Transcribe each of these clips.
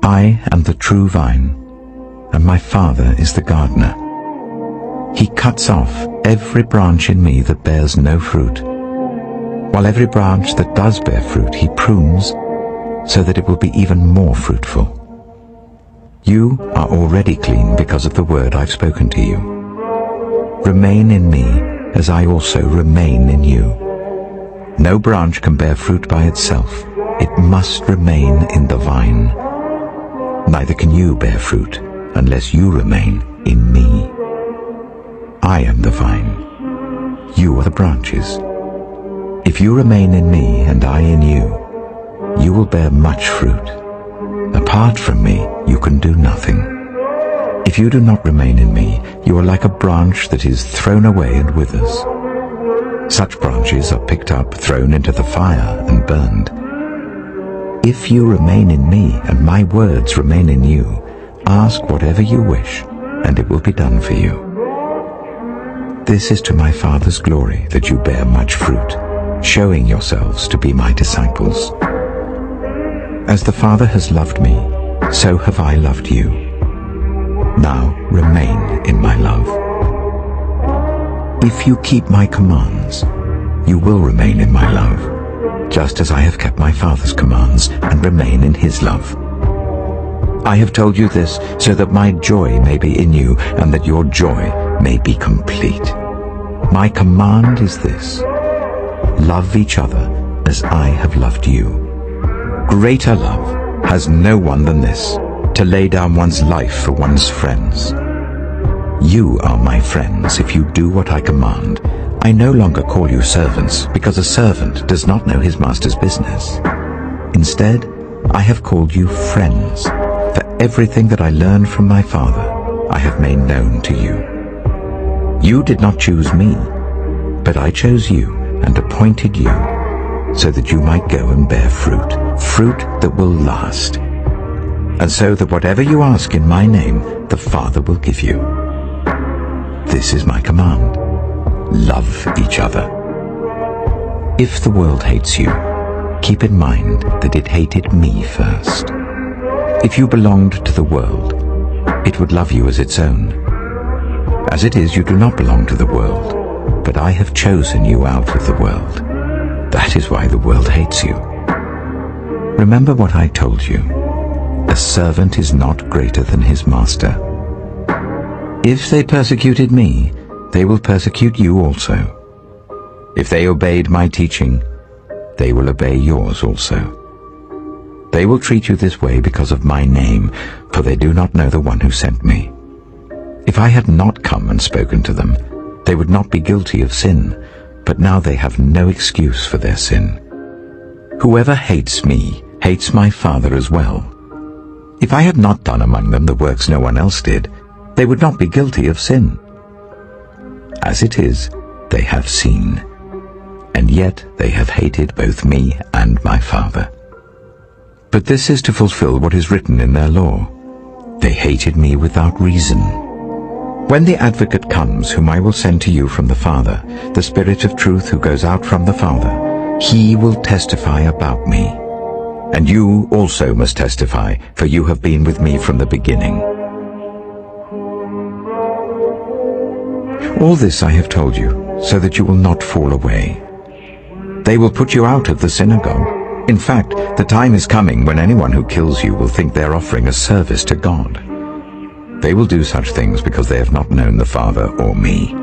I am the true vine, and my Father is the gardener. He cuts off every branch in me that bears no fruit, while every branch that does bear fruit he prunes, so that it will be even more fruitful. You are already clean because of the word I've spoken to you. Remain in me as I also remain in you. No branch can bear fruit by itself. It must remain in the vine. Neither can you bear fruit unless you remain in me. I am the vine. You are the branches. If you remain in me and I in you, you will bear much fruit. Apart from me, you can do nothing. If you do not remain in me, you are like a branch that is thrown away and withers. Such branches are picked up, thrown into the fire, and burned. If you remain in me, and my words remain in you, ask whatever you wish, and it will be done for you. This is to my Father's glory, that you bear much fruit, showing yourselves to be my disciples. As the Father has loved me, so have I loved you. Now remain in my love. If you keep my commands, you will remain in my love, just as I have kept my Father's commands and remain in his love. I have told you this so that my joy may be in you and that your joy may be complete. My command is this: love each other as I have loved you. Greater love has no one than this, to lay down one's life for one's friends. You are my friends if you do what I command. I no longer call you servants, because a servant does not know his master's business. Instead, I have called you friends, for everything that I learned from my Father I have made known to you. You did not choose me, but I chose you and appointed you, so that you might go and bear fruit, fruit that will last, and so that whatever you ask in my name, the Father will give you. This is my command: love each other. If the world hates you, keep in mind that it hated me first. If you belonged to the world, it would love you as its own. As it is, you do not belong to the world, but I have chosen you out of the world. That is why the world hates you. Remember what I told you: a servant is not greater than his master. If they persecuted me, they will persecute you also. If they obeyed my teaching, they will obey yours also. They will treat you this way because of my name, for they do not know the one who sent me. If I had not come and spoken to them, they would not be guilty of sin, but now they have no excuse for their sin. Whoever hates me hates my Father as well. If I had not done among them the works no one else did, they would not be guilty of sin. As it is, they have seen, and yet they have hated both me and my Father. But this is to fulfill what is written in their law: they hated me without reason. When the Advocate comes, whom I will send to you from the Father, the Spirit of truth who goes out from the Father, he will testify about me. And you also must testify, for you have been with me from the beginning. All this I have told you, so that you will not fall away. They will put you out of the synagogue. In fact, the time is coming when anyone who kills you will think they are offering a service to God. They will do such things because they have not known the Father or me.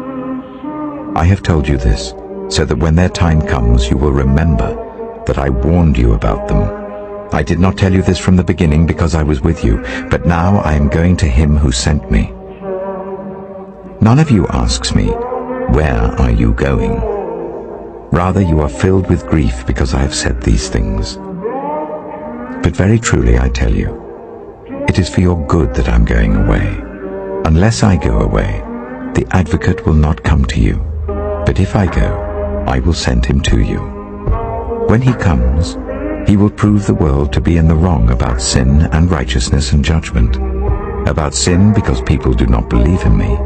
I have told you this, so that when their time comes you will remember that I warned you about them. I did not tell you this from the beginning because I was with you, but now I am going to him who sent me. None of you asks me, "Where are you going?" Rather, you are filled with grief because I have said these things. But very truly I tell you, it is for your good that I am going away. Unless I go away, the Advocate will not come to you. But if I go, I will send him to you. When he comes, he will prove the world to be in the wrong about sin and righteousness and judgment. About sin, because people do not believe in me.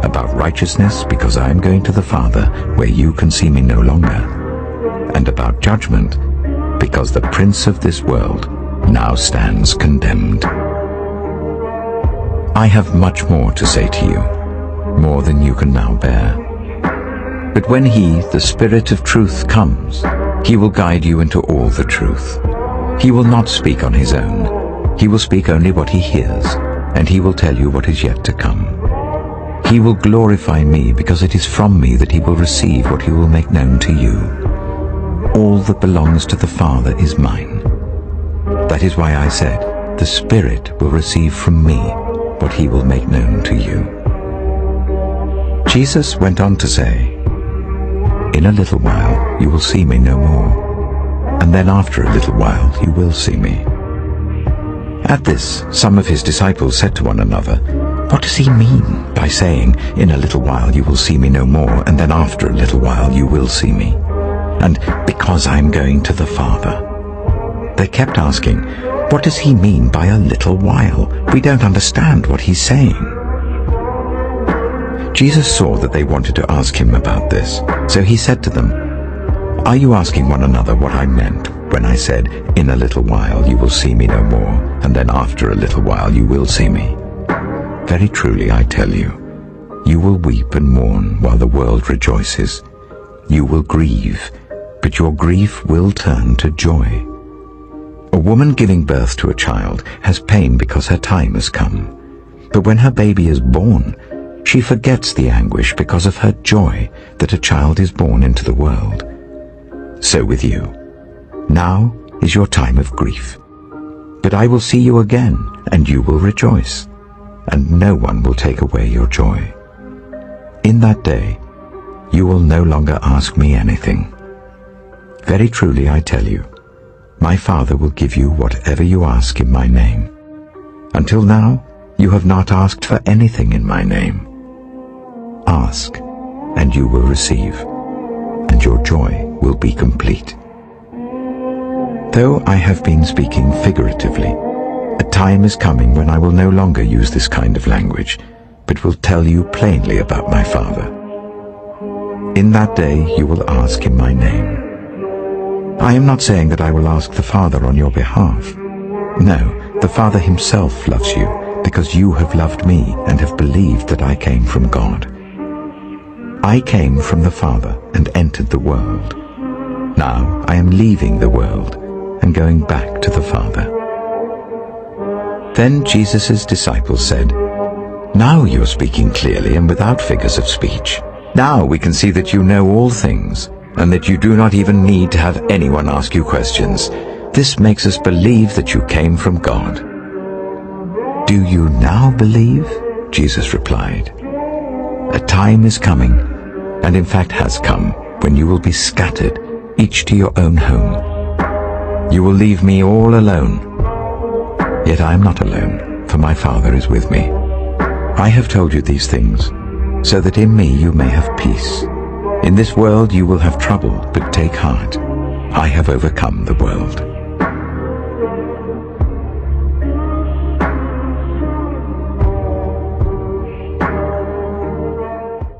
About righteousness, because I am going to the Father, where you can see me no longer. And about judgment, because the prince of this world now stands condemned. I have much more to say to you, more than you can now bear. But when He, the Spirit of truth, comes, He will guide you into all the truth. He will not speak on His own. He will speak only what He hears, and He will tell you what is yet to come. He will glorify Me, because it is from Me that He will receive what He will make known to you. All that belongs to the Father is mine. That is why I said, the Spirit will receive from Me what He will make known to you. Jesus went on to say, in a little while you will see Me no more, and then after a little while you will see Me. At this, some of His disciples said to one another, what does He mean by saying, in a little while you will see Me no more, and then after a little while you will see Me? And because I am going to the Father. They kept asking, what does He mean by a little while? We don't understand what He's saying. Jesus saw that they wanted to ask Him about this, so He said to them, are you asking one another what I meant when I said, in a little while you will see Me no more, and then after a little while you will see Me? Very truly I tell you, you will weep and mourn while the world rejoices. You will grieve, but your grief will turn to joy. A woman giving birth to a child has pain because her time has come. But when her baby is born, she forgets the anguish because of her joy that a child is born into the world. So with you. Now is your time of grief. But I will see you again, and you will rejoice, and no one will take away your joy. In that day, you will no longer ask Me anything. Very truly I tell you, My Father will give you whatever you ask in My name. Until now, you have not asked for anything in My name. Ask, and you will receive, and your joy will be complete. Though I have been speaking figuratively, a time is coming when I will no longer use this kind of language, but will tell you plainly about My Father. In that day you will ask in My name. I am not saying that I will ask the Father on your behalf. No, the Father Himself loves you, because you have loved Me and have believed that I came from God. I came from the Father and entered the world. Now I am leaving the world and going back to the Father. Then Jesus' disciples said, now you are speaking clearly and without figures of speech. Now we can see that you know all things, and that you do not even need to have anyone ask you questions. This makes us believe that you came from God. Do you now believe? Jesus replied. A time is coming, and in fact has come, when you will be scattered, each to your own home. You will leave Me all alone. Yet I am not alone, for My Father is with Me. I have told you these things, so that in Me you may have peace. In this world you will have trouble, but take heart. I have overcome the world.